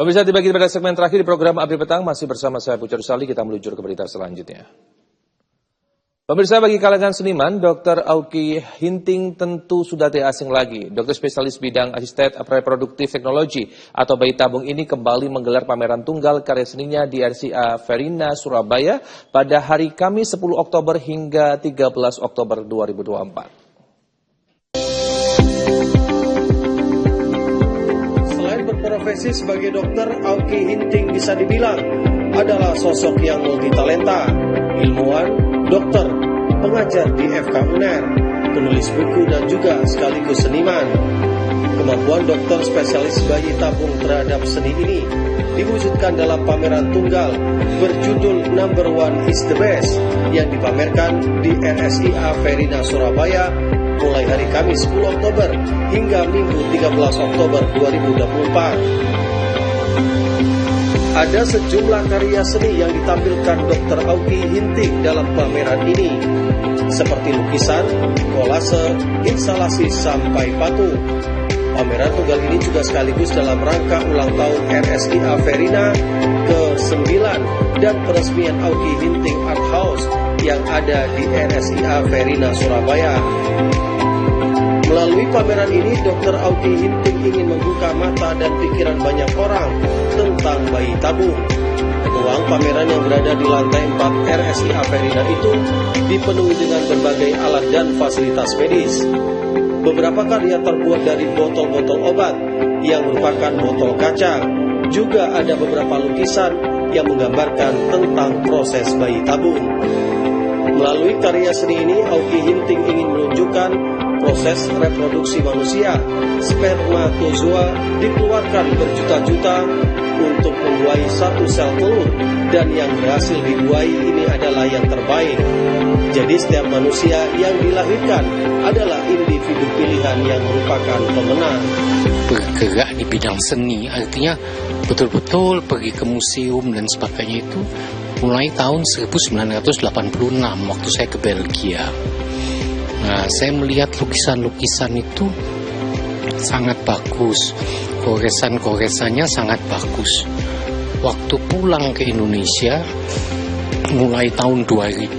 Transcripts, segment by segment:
Pemirsa, tiba kita pada segmen terakhir di program Update Petang, masih bersama saya Pucuk Sali. Kita meluncur ke berita selanjutnya. Pemirsa, bagi kalangan seniman, Dr. Auky Hinting tentu sudah tidak asing lagi. Dokter spesialis bidang asisten reproduktif teknologi atau bayi tabung ini kembali menggelar pameran tunggal karya seninya di RSIA Verina, Surabaya pada hari Kamis 10 Oktober hingga 13 Oktober 2024. Berprofesi sebagai dokter, Auky Hinting bisa dibilang adalah sosok yang multitalenta, ilmuwan, dokter, pengajar di FK UNER, penulis buku dan juga sekaligus seniman. Kemampuan dokter spesialis bayi tabung terhadap seni ini diwujudkan dalam pameran tunggal berjudul Number One is the Best yang dipamerkan di RSIA Verina, Surabaya mulai hari Kamis 10 Oktober hingga Minggu 13 Oktober 2024. Ada sejumlah karya seni yang ditampilkan Dr. Auky Hinting dalam pameran ini, seperti lukisan, kolase, instalasi sampai patung. Pameran tunggal ini juga sekaligus dalam rangka ulang tahun RSIA Verina ke-9 dan peresmian Auky Hinting Art House yang ada di RSIA Verina, Surabaya. Melalui pameran ini, Dr. Auky Hinting ingin membuka mata dan pikiran banyak orang tentang bayi tabung. Ruang pameran yang berada di lantai 4 RSIA Verina itu dipenuhi dengan berbagai alat dan fasilitas medis. Beberapa karya terbuat dari botol-botol obat yang merupakan botol kaca. Juga ada beberapa lukisan yang menggambarkan tentang proses bayi tabung. Melalui karya seni ini, Auky Hinting ingin menunjukkan proses reproduksi manusia. Spermatozoa dikeluarkan berjuta-juta untuk membuahi satu sel telur, dan yang berhasil dibuahi ini adalah yang terbaik. Jadi setiap manusia yang dilahirkan adalah individu pilihan yang merupakan pemenang. Bergerak di bidang seni, artinya betul-betul pergi ke museum dan sebagainya itu mulai tahun 1986 waktu saya ke Belgia. Nah, saya melihat lukisan-lukisan itu sangat bagus, goresan-goresannya sangat bagus. Waktu pulang ke Indonesia, mulai tahun 2000,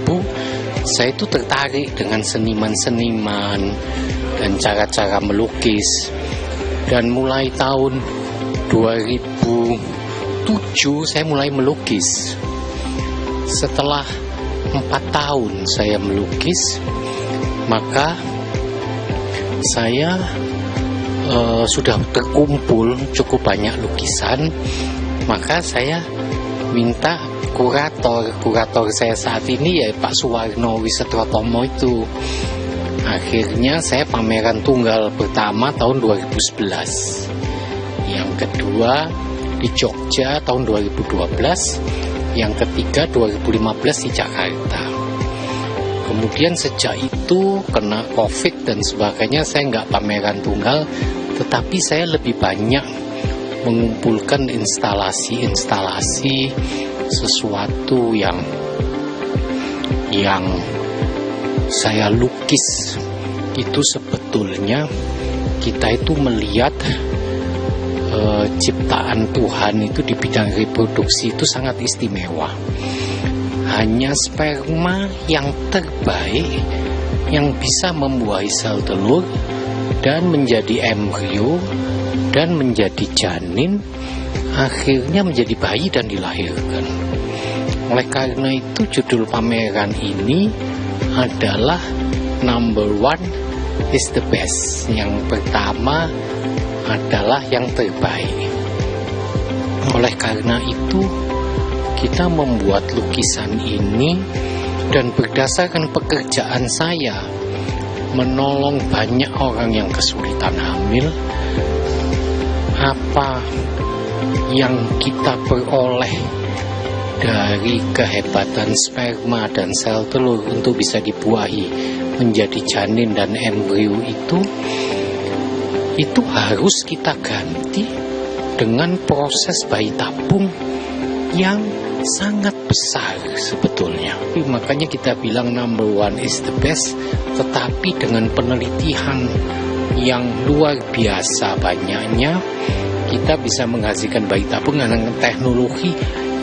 saya itu tertarik dengan seniman-seniman dan cara-cara melukis. Dan mulai tahun 2007, saya mulai melukis. Setelah 4 tahun saya melukis, maka saya sudah terkumpul cukup banyak lukisan. Maka saya minta kurator saya saat ini ya Pak Suwarno Wisetrotomo itu. Akhirnya saya pameran tunggal pertama tahun 2011, yang kedua di Jogja tahun 2012, yang ketiga 2015 di Jakarta. Kemudian sejak itu kena COVID dan sebagainya, saya nggak pameran tunggal, tetapi saya lebih banyak mengumpulkan instalasi-instalasi sesuatu yang saya lukis. Itu sebetulnya kita itu melihat ciptaan Tuhan itu di bidang reproduksi itu sangat istimewa. Hanya sperma yang terbaik yang bisa membuahi sel telur dan menjadi embrio dan menjadi janin, akhirnya menjadi bayi dan dilahirkan. Oleh karena itu judul pameran ini adalah Number One is the Best. Yang pertama adalah yang terbaik. Oleh karena itu kita membuat lukisan ini, dan berdasarkan pekerjaan saya menolong banyak orang yang kesulitan hamil, apa yang kita peroleh dari kehebatan sperma dan sel telur untuk bisa dibuahi menjadi janin dan embrio itu harus kita ganti dengan proses bayi tabung yang sangat besar sebetulnya. Makanya kita bilang Number One is the Best, tetapi dengan penelitian yang luar biasa banyaknya, kita bisa menghasilkan bayi tabung dengan teknologi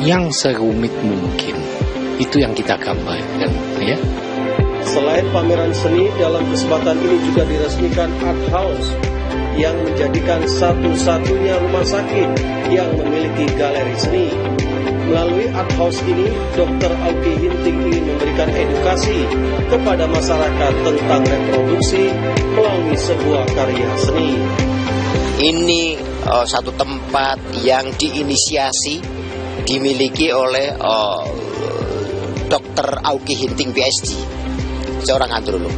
yang serumit mungkin. Itu yang kita gambarkan, ya. Selain pameran seni, dalam kesempatan ini juga diresmikan Art House yang menjadikan satu-satunya rumah sakit yang memiliki galeri seni. Melalui Art House ini, Dr. Auky Hinting ingin memberikan edukasi kepada masyarakat tentang reproduksi melalui sebuah karya seni. Ini satu tempat yang diinisiasi, dimiliki oleh Dr. Auky Hinting PhD, seorang androlog.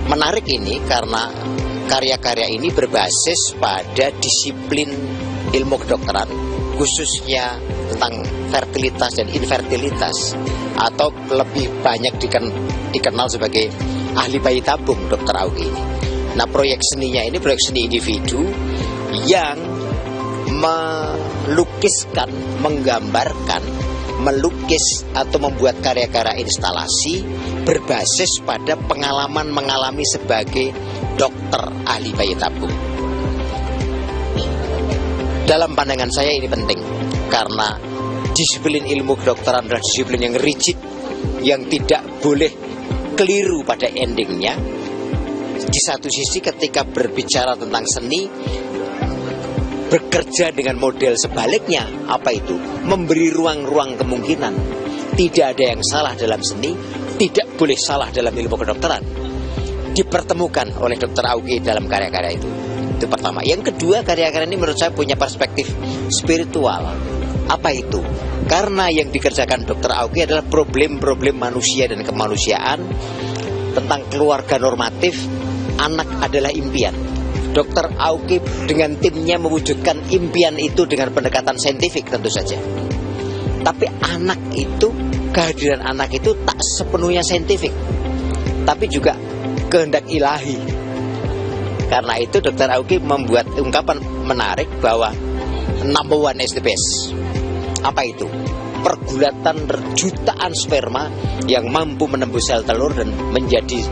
Menarik ini karena karya-karya ini berbasis pada disiplin ilmu kedokteran, khususnya tentang fertilitas dan infertilitas, atau lebih banyak dikenal sebagai ahli bayi tabung Dr. Auky ini. Nah, proyek seninya ini proyek seni individu yang melukiskan, menggambarkan, melukis atau membuat karya-karya instalasi berbasis pada pengalaman mengalami sebagai dokter ahli bayi tabung. Dalam pandangan saya ini penting karena disiplin ilmu kedokteran adalah disiplin yang rigid, yang tidak boleh keliru pada endingnya. Di satu sisi ketika berbicara tentang seni, bekerja dengan model sebaliknya. Apa itu? Memberi ruang-ruang kemungkinan. Tidak ada yang salah dalam seni, tidak boleh salah dalam ilmu kedokteran. Dipertemukan oleh Dr. Auky dalam karya-karya itu. Itu pertama. Yang kedua, karya-karya ini menurut saya punya perspektif spiritual. Apa itu? Karena yang dikerjakan Dr. Auky adalah problem-problem manusia dan kemanusiaan, tentang keluarga normatif. Anak adalah impian. Dr. Auky dengan timnya mewujudkan impian itu dengan pendekatan saintifik tentu saja. Tapi anak itu, kehadiran anak itu tak sepenuhnya saintifik, tapi juga kehendak ilahi. Karena itu Dr. Auky membuat ungkapan menarik bahwa number one is the best. Apa itu? Pergulatan jutaan sperma yang mampu menembus sel telur dan menjadi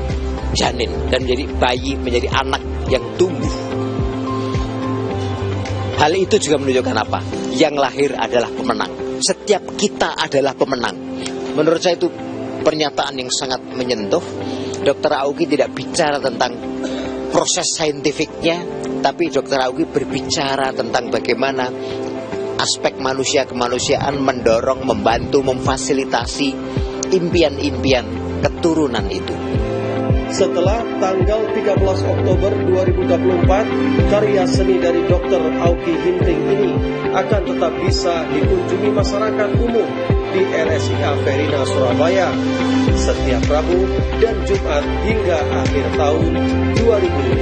janin, dan menjadi bayi, menjadi anak yang tumbuh. Hal itu juga menunjukkan apa? Yang lahir adalah pemenang. Setiap kita adalah pemenang. Menurut saya itu pernyataan yang sangat menyentuh. Dr. Auky tidak bicara tentang proses saintifiknya, tapi Dr. Auky berbicara tentang bagaimana aspek manusia kemanusiaan mendorong, membantu, memfasilitasi impian-impian keturunan itu. Setelah tanggal 13 Oktober 2024, karya seni dari Dr. Auky Hinting ini akan tetap bisa dikunjungi masyarakat umum di RSIA Verina Surabaya setiap Rabu dan Jumat hingga akhir tahun 2024.